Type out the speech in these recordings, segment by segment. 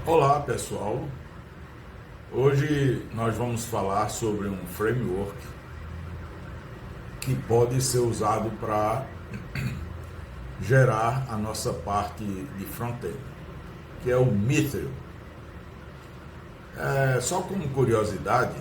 Olá pessoal, hoje nós vamos falar sobre um framework que pode ser usado para gerar a nossa parte de front-end, que é o Mithril. Só como curiosidade,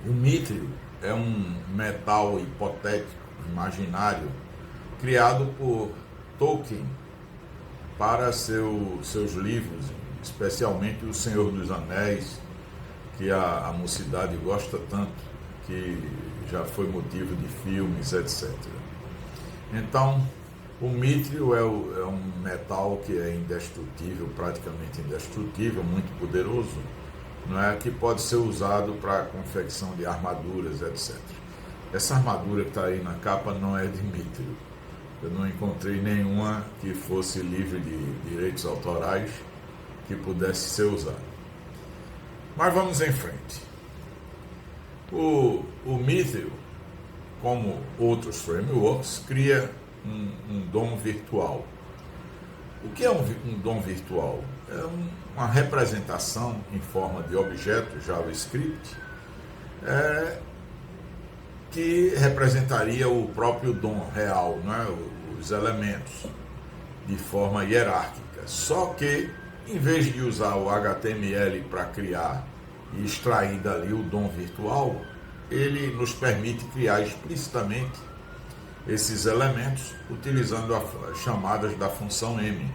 o Mithril é um metal hipotético, imaginário, criado por Tolkien para seus livros, especialmente O Senhor dos Anéis, que a mocidade gosta tanto, que já foi motivo de filmes, etc. Então, o Mithril é um metal que é indestrutível, praticamente indestrutível, muito poderoso, não é, que pode ser usado para a confecção de armaduras, etc. Essa armadura que está aí na capa não é de Mithril. Eu não encontrei nenhuma que fosse livre de direitos autorais que pudesse ser usada. Mas vamos em frente. O Mithril, como outros frameworks, cria um DOM virtual. O que é um DOM virtual? É uma representação em forma de objeto JavaScript que representaria o próprio DOM real, não é? Os elementos, de forma hierárquica. Só que, em vez de usar o HTML para criar e extrair dali o DOM virtual, ele nos permite criar explicitamente esses elementos utilizando as chamadas da função M.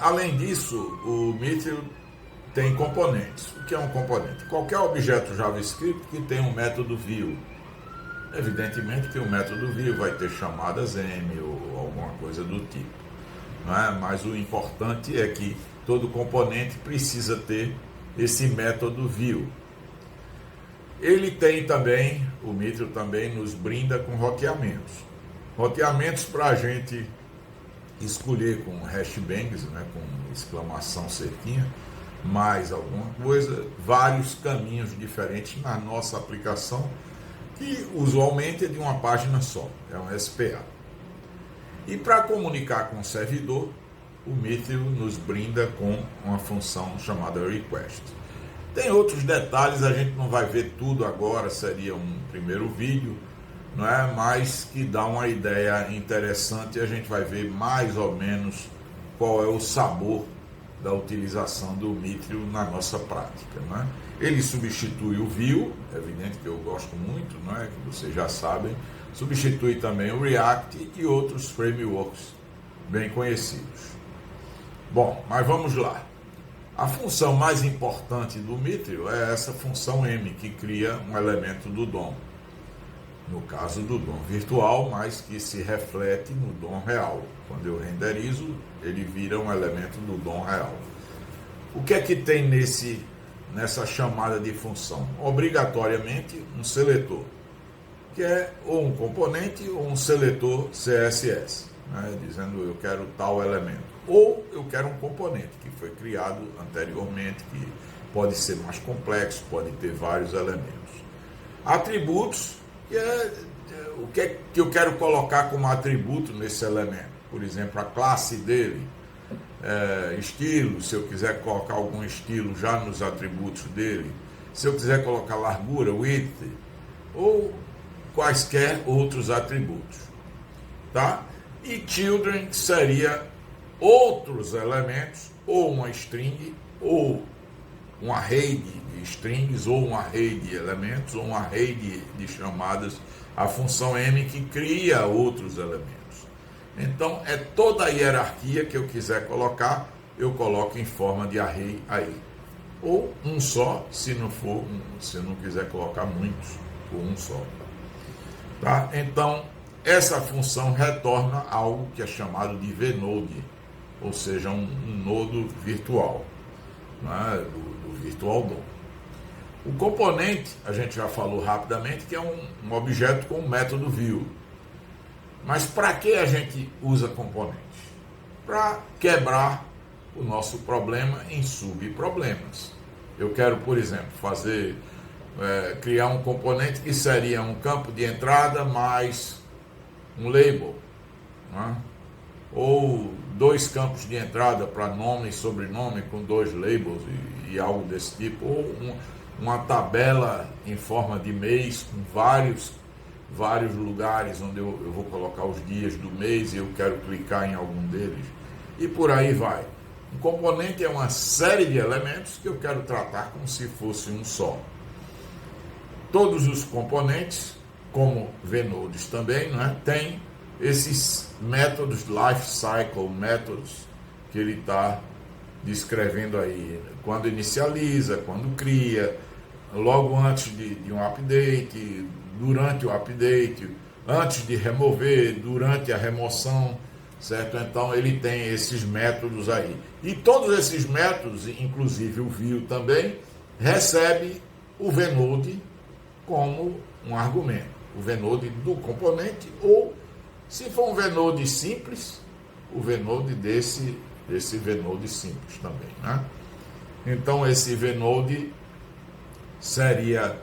Além disso, o Mithril tem componentes. O que é um componente? Qualquer objeto JavaScript que tem um método view. Evidentemente que o método view vai ter chamadas M ou alguma coisa do tipo. Não é? Mas o importante é que todo componente precisa ter esse método view. Ele tem também, o Mithril também nos brinda com roteamentos. Roteamentos para a gente escolher com hashbangs, né, com exclamação cerquinha, mais alguma coisa, vários caminhos diferentes na nossa aplicação, que usualmente é de uma página só, é um SPA. E para comunicar com o servidor, o Mithril nos brinda com uma função chamada request. Tem outros detalhes, a gente não vai ver tudo agora, seria um primeiro vídeo, não é? Mas que dá uma ideia interessante e a gente vai ver mais ou menos qual é o sabor da utilização do Mithril na nossa prática, não é? Ele substitui o Vue, é evidente que eu gosto muito, não é? Que vocês já sabem, substitui também o React e outros frameworks bem conhecidos. Bom, mas vamos lá. A função mais importante do Mithril é essa função M, que cria um elemento do DOM. No caso do DOM virtual, mas que se reflete no DOM real. Quando eu renderizo, ele vira um elemento do DOM real. O que é que tem nessa chamada de função? Obrigatoriamente um seletor, que é ou um componente ou um seletor CSS, né, dizendo eu quero tal elemento. Ou eu quero um componente que foi criado anteriormente, que pode ser mais complexo, pode ter vários elementos. Atributos, que é o que é que eu quero colocar como atributo nesse elemento. Por exemplo, a classe dele, estilo, se eu quiser colocar algum estilo já nos atributos dele, se eu quiser colocar largura, width, ou quaisquer outros atributos. Tá? E children seria outros elementos, ou uma string, ou um array de strings, ou um array de elementos, ou um array de chamadas, a função M que cria outros elementos. Então, é toda a hierarquia que eu quiser colocar, eu coloco em forma de array aí. Ou um só, se eu não quiser colocar muitos, ou um só. Tá? Então, essa função retorna algo que é chamado de vnode, ou seja, um nodo virtual, né, do Virtual DOM. O componente, a gente já falou rapidamente, que é um objeto com um método view. Mas para que a gente usa componente? Para quebrar o nosso problema em subproblemas. Eu quero, por exemplo, criar um componente que seria um campo de entrada mais um label, né? Ou 2 campos de entrada para nome e sobrenome com 2 labels e algo desse tipo, ou uma tabela em forma de mês com vários lugares onde eu vou colocar os dias do mês e eu quero clicar em algum deles, e por aí vai. Um componente é uma série de elementos que eu quero tratar como se fosse um só. Todos os componentes, como vnodes também, né, tem esses métodos, life cycle métodos, que ele está descrevendo aí, quando inicializa, quando cria, logo antes de um update, durante o update, antes de remover, durante a remoção, certo? Então ele tem esses métodos aí. E todos esses métodos, inclusive o view também, recebe o vnode como um argumento. O vnode do componente, ou se for um vnode simples, o vnode desse vnode simples também, né? Então esse vnode seria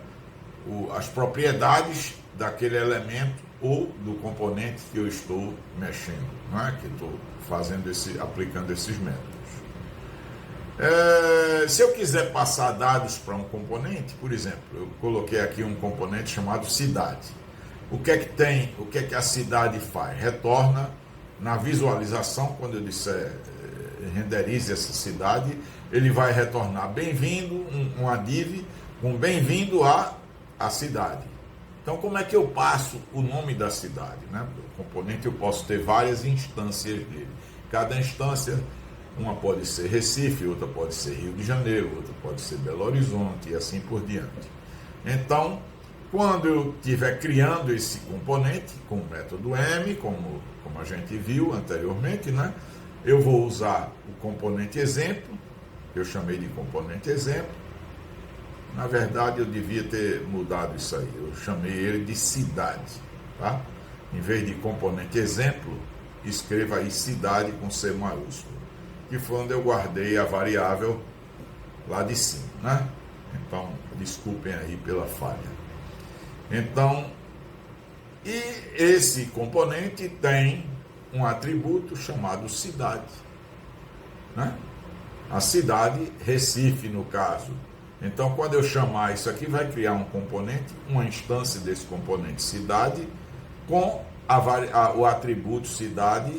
as propriedades daquele elemento ou do componente que eu estou mexendo, né? Que estou aplicando esses métodos. Se eu quiser passar dados para um componente, por exemplo, eu coloquei aqui um componente chamado cidade. O que é que tem? O que é que a cidade faz? Retorna na visualização, quando eu disser renderize essa cidade, ele vai retornar bem-vindo, uma div com bem-vindo à cidade. Então, como é que eu passo o nome da cidade, né? O componente eu posso ter várias instâncias dele. Cada instância, uma pode ser Recife, outra pode ser Rio de Janeiro, outra pode ser Belo Horizonte e assim por diante. Então, quando eu estiver criando esse componente com o método M, como a gente viu anteriormente, né? Eu vou usar o componente exemplo, que eu chamei de componente exemplo. Na verdade, eu devia ter mudado isso aí. Eu chamei ele de cidade, tá? Em vez de componente exemplo, escreva aí cidade com C maiúsculo, que foi onde eu guardei a variável lá de cima, né? Então, desculpem aí pela falha. Então, e esse componente tem um atributo chamado cidade, né? A cidade, Recife no caso. Então, quando eu chamar isso aqui, vai criar um componente, uma instância desse componente cidade, com o atributo cidade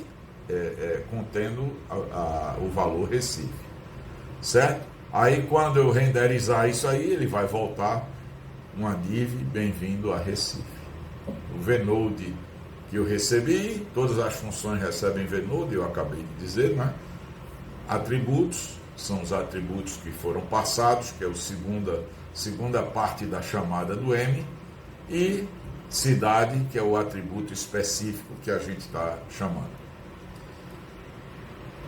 contendo o valor Recife, certo? Aí, quando eu renderizar isso aí, ele vai voltar uma div bem-vindo a Recife. O vnode que eu recebi, todas as funções recebem vnode, eu acabei de dizer, né? Atributos são os atributos que foram passados, que é a segunda parte da chamada do M, e cidade, que é o atributo específico que a gente está chamando.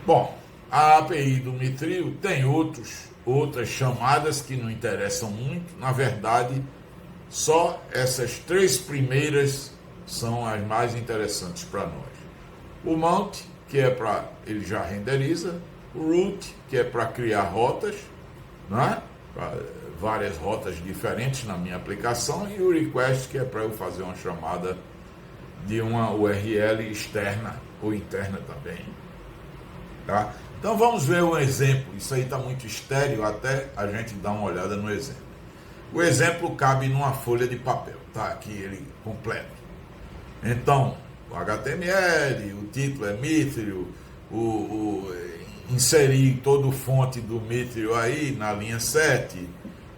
Bom, a API do Mitrio tem outras chamadas que não interessam muito. Na verdade, só essas 3 primeiras são as mais interessantes para nós. O mount, que é para ele já renderiza, o root, que é para criar rotas, né? Para várias rotas diferentes na minha aplicação, e o request, que é para eu fazer uma chamada de uma URL externa ou interna também, tá? Então vamos ver um exemplo. Isso aí está muito estéreo, até a gente dar uma olhada no exemplo. O exemplo cabe numa folha de papel, tá? Aqui ele completo. Então, o HTML, o título é Mitrio, inserir todo o fonte do Mitrio aí na linha 7,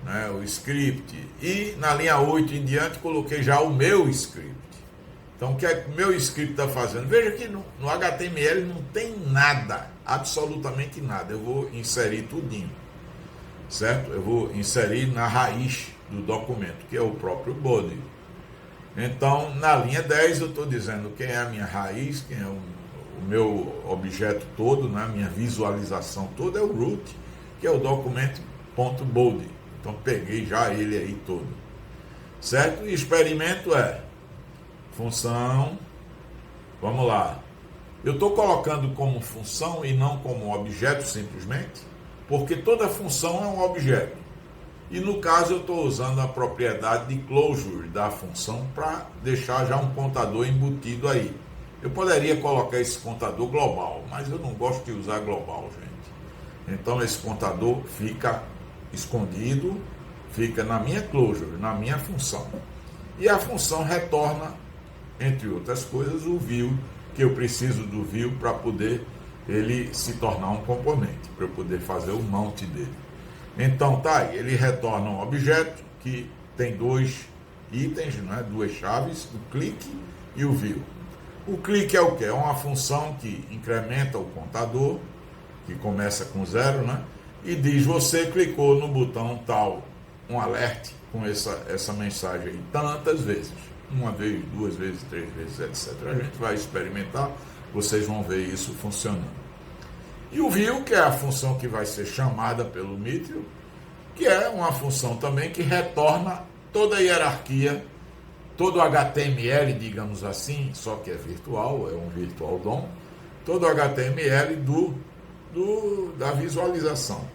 né, o script, e na linha 8 em diante coloquei já o meu script. Então, o que é que o meu script está fazendo? Veja que no HTML não tem nada, absolutamente nada. Eu vou inserir tudinho, certo? Eu vou inserir na raiz do documento, que é o próprio body. Então, na linha 10 eu estou dizendo quem é a minha raiz, quem é o meu objeto todo, né, minha visualização toda, é o root, que é o documento.body. Então, peguei já ele aí todo, certo? E experimento é função, vamos lá. Eu estou colocando como função e não como objeto simplesmente, porque toda função é um objeto. E no caso eu estou usando a propriedade de closure da função para deixar já um contador embutido aí. Eu poderia colocar esse contador global, mas eu não gosto de usar global, gente. Então esse contador fica escondido, fica na minha closure, na minha função. E a função retorna, entre outras coisas, o view, que eu preciso do view para poder ele se tornar um componente, para eu poder fazer o mount dele. Então tá aí, ele retorna um objeto que tem dois itens, né, duas chaves, o clique e o view. O clique é o que? É uma função que incrementa o contador, que começa com 0, né, e diz: você clicou no botão tal, um alert com essa mensagem aí tantas vezes. Uma vez, duas vezes, três vezes, etc. A gente vai experimentar, vocês vão ver isso funcionando. E o view, que é a função que vai ser chamada pelo Mithril, que é uma função também que retorna toda a hierarquia, todo o HTML, digamos assim, só que é virtual, é um virtual DOM, todo o HTML da visualização.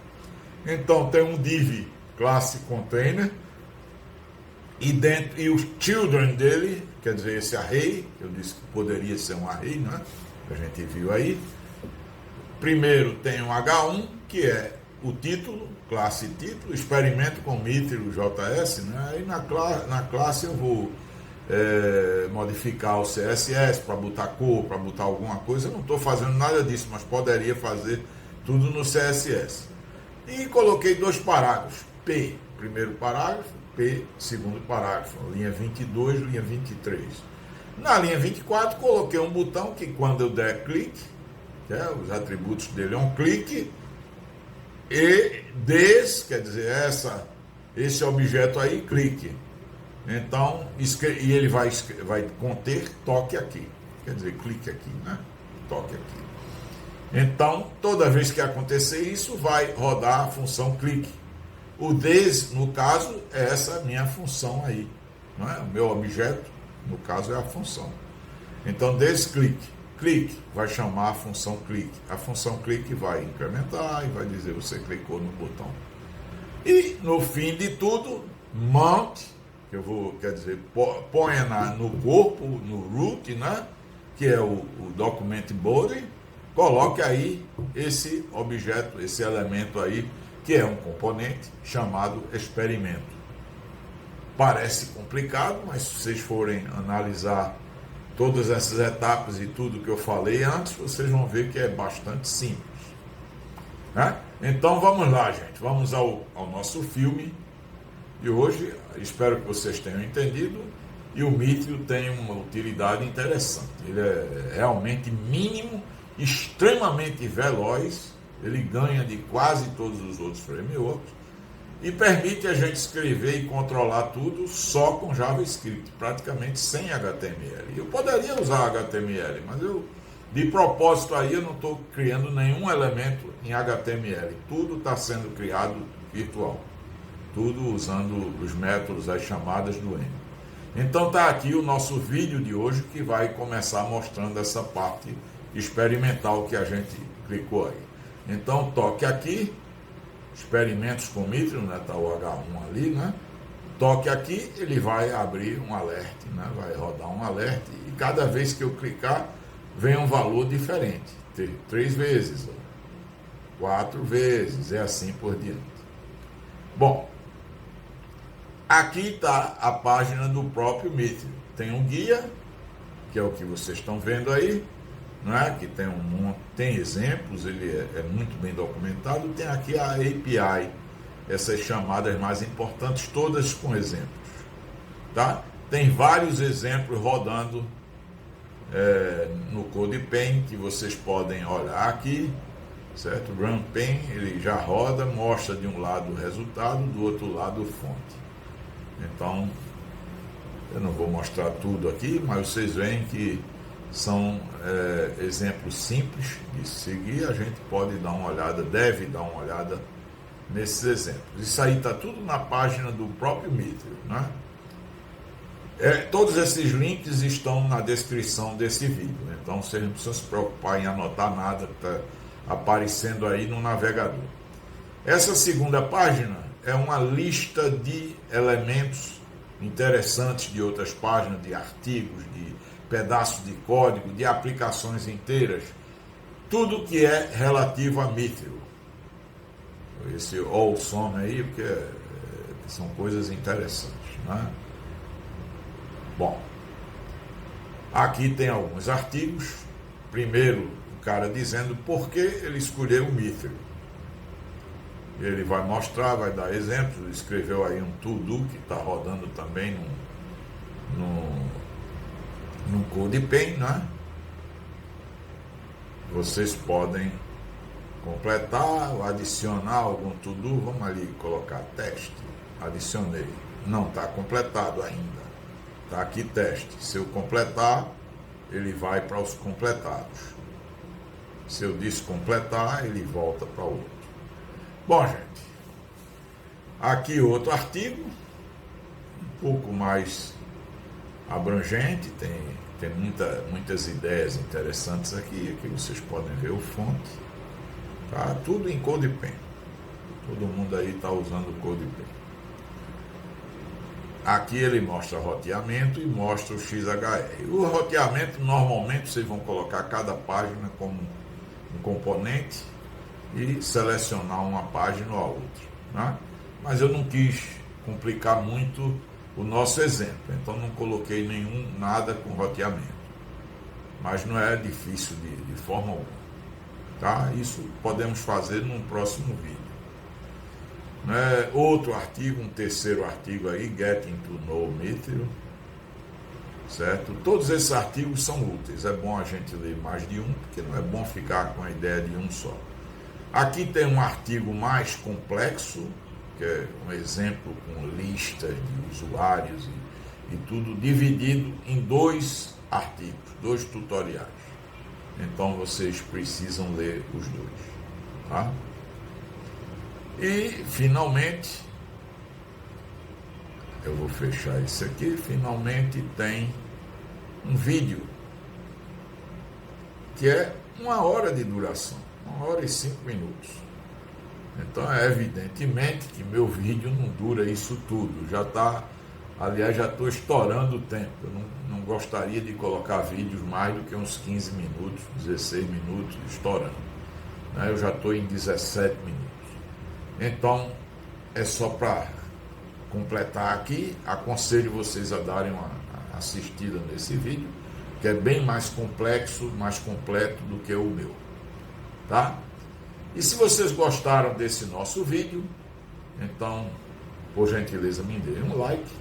Então tem um div classe container, e os children dele, quer dizer, esse array, eu disse que poderia ser um array, né? A gente viu aí. Primeiro tem um H1, que é o título, classe título, experimento com Mithril JS, né? Aí na classe eu vou modificar o CSS para botar cor, para botar alguma coisa. Eu não estou fazendo nada disso, mas poderia fazer tudo no CSS. E coloquei dois parágrafos, P, primeiro parágrafo, P, segundo parágrafo, linha 22, linha 23. Na linha 24, coloquei um botão que quando eu der clique, os atributos dele é um clique, e quer dizer, esse objeto aí, clique. Então, e ele vai conter toque aqui, quer dizer, clique aqui, né? Toque aqui. Então, toda vez que acontecer isso, vai rodar a função clique. O des, no caso, é essa minha função aí, não é? O meu objeto, no caso, é a função. Então, desclique. Clique vai chamar a função clique. A função clique vai incrementar e vai dizer: você clicou no botão. E, no fim de tudo, mount, que eu vou, quer dizer, ponha no corpo, no root, né? Que é o document body, coloque aí esse objeto, esse elemento aí, que é um componente chamado experimento. Parece complicado, mas se vocês forem analisar todas essas etapas e tudo que eu falei antes, vocês vão ver que é bastante simples, né? Então vamos lá, gente, vamos ao nosso filme de hoje. Espero que vocês tenham entendido. E o Mithril tem uma utilidade interessante. Ele é realmente mínimo, extremamente veloz. Ele ganha de quase todos os outros frameworks e permite a gente escrever e controlar tudo só com JavaScript, praticamente sem HTML. Eu poderia usar HTML, mas de propósito aí, eu não estou criando nenhum elemento em HTML. Tudo está sendo criado virtual. Tudo usando os métodos, as chamadas do M. Então está aqui o nosso vídeo de hoje, que vai começar mostrando essa parte experimental que a gente clicou aí. Então toque aqui, experimentos com Mithril, né? Está o H1 ali, né? Toque aqui, ele vai abrir um alert, né? Vai rodar um alert e cada vez que eu clicar, vem um valor diferente. 3 vezes, 4 vezes, e assim por diante. Bom, aqui está a página do próprio Mithril. Tem um guia, que é o que vocês estão vendo aí, não é? Que tem exemplos, ele é muito bem documentado. Tem aqui a API, essas chamadas mais importantes, todas com exemplos, tá? Tem vários exemplos rodando no CodePen, que vocês podem olhar aqui, certo? RunPen, ele já roda, mostra de um lado o resultado, do outro lado a fonte. Então, eu não vou mostrar tudo aqui, mas vocês veem que são exemplos simples de seguir. A gente pode dar uma olhada, deve dar uma olhada nesses exemplos. Isso aí está tudo na página do próprio Mithril, né? Todos esses links estão na descrição desse vídeo, então vocês não precisam se preocupar em anotar nada que está aparecendo aí no navegador. Essa segunda página é uma lista de elementos interessantes de outras páginas, de artigos, de pedaço de código, de aplicações inteiras, tudo que é relativo a Mithril. Esse Awesome aí, porque são coisas interessantes, né? Bom, aqui tem alguns artigos. Primeiro, o cara dizendo por que ele escolheu o Mithril. Ele vai mostrar, vai dar exemplos. Escreveu aí um to-do que está rodando também num CodePen, né? Vocês podem completar ou adicionar algum to-do. Vamos ali colocar teste. Adicionei. Não está completado ainda. Está aqui teste. Se eu completar, ele vai para os completados. Se eu descompletar, ele volta para outro. Bom, gente, aqui outro artigo, um pouco mais abrangente, tem muitas ideias interessantes aqui. Aqui vocês podem ver o fonte. Tá tudo em CodePen. Todo mundo aí está usando o CodePen. Aqui ele mostra roteamento e mostra o XHR. O roteamento, normalmente, vocês vão colocar cada página como um componente e selecionar uma página ou a outra, né? Mas eu não quis complicar muito o nosso exemplo, então não coloquei nada com roteamento. Mas não é difícil de forma alguma, tá? Isso podemos fazer num próximo vídeo. Outro artigo, um terceiro artigo aí, Getting to Know Mithril, certo? Todos esses artigos são úteis, é bom a gente ler mais de um, porque não é bom ficar com a ideia de um só. Aqui tem um artigo mais complexo, que é um exemplo com listas de usuários e tudo, dividido em 2 artigos, 2 tutoriais. Então vocês precisam ler os 2, tá? E, finalmente, eu vou fechar isso aqui, finalmente tem um vídeo que é 1 hora de duração, 1 hora e 5 minutos. Então, evidentemente que meu vídeo não dura isso tudo, já estou estourando o tempo. Eu não gostaria de colocar vídeos mais do que uns 15 minutos, 16 minutos, estourando. Eu já estou em 17 minutos. Então, é só para completar aqui, aconselho vocês a darem uma assistida nesse vídeo, que é bem mais complexo, mais completo do que o meu, tá? E se vocês gostaram desse nosso vídeo, então, por gentileza, me dêem um like.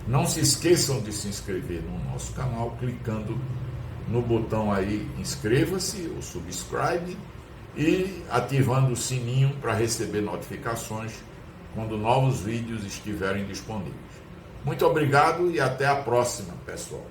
Não se esqueçam de se inscrever no nosso canal, clicando no botão aí, inscreva-se ou subscribe, e ativando o sininho para receber notificações quando novos vídeos estiverem disponíveis. Muito obrigado e até a próxima, pessoal.